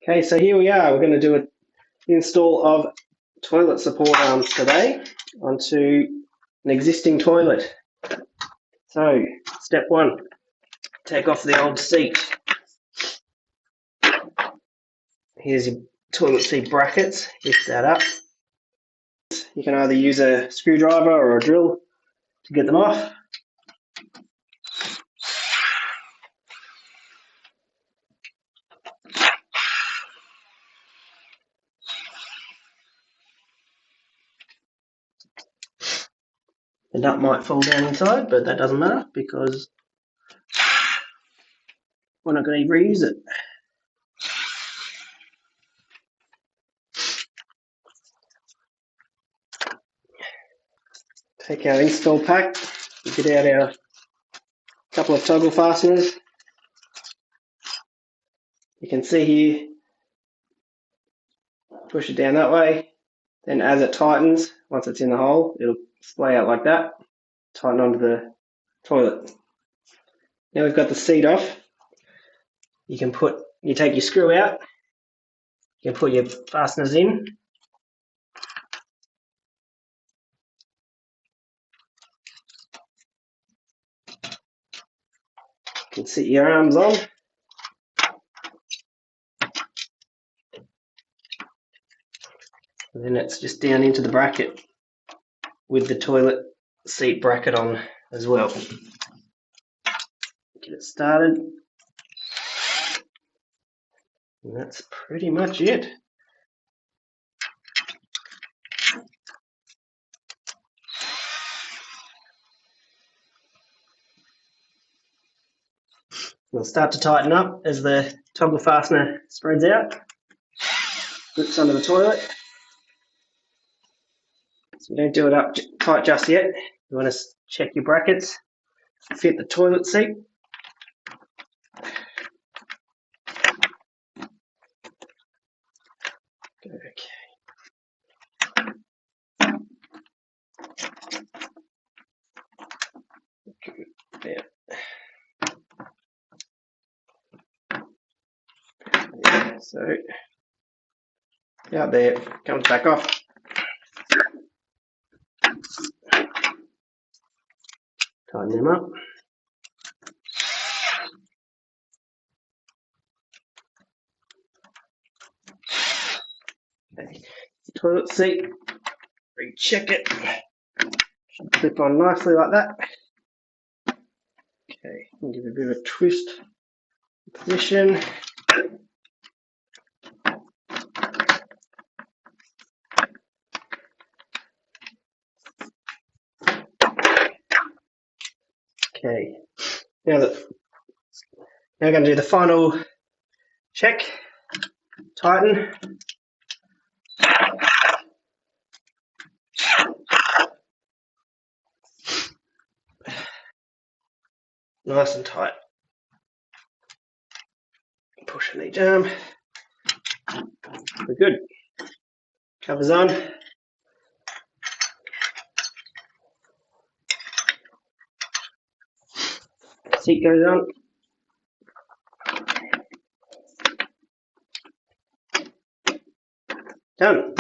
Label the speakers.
Speaker 1: Okay, so here we are. We're going to do an install of toilet support arms today onto an existing toilet. So, step one, take off the old seat. Here's your toilet seat brackets. Lift that up. You can either use a screwdriver or a drill to get them off. The nut might fall down inside, but that doesn't matter because we're not going to reuse it. Take our install pack, get out our couple of toggle fasteners. You can see here, push it down that way, then as it tightens, once it's in the hole, it'll splay out like that, tighten onto the toilet. Now we've got the seat off, you take your screw out, you can put your fasteners in. You can sit your arms on. And then it's just down into the bracket with the toilet seat bracket on as well. Get it started. And that's pretty much it. It'll start to tighten up as the toggle fastener spreads out, grips under the toilet. So you don't do it up tight just yet. You want to check your brackets, fit the toilet seat. Okay. Yeah. So, out there, comes back off. Tighten them up. Okay. Toilet seat, recheck it. Should clip on nicely like that. Okay, give it a bit of a twist. Position. Okay, now we're going to do the final check. Tighten. Nice and tight. Pushing each arm. We're good. Covers on. Seat goes on. Done.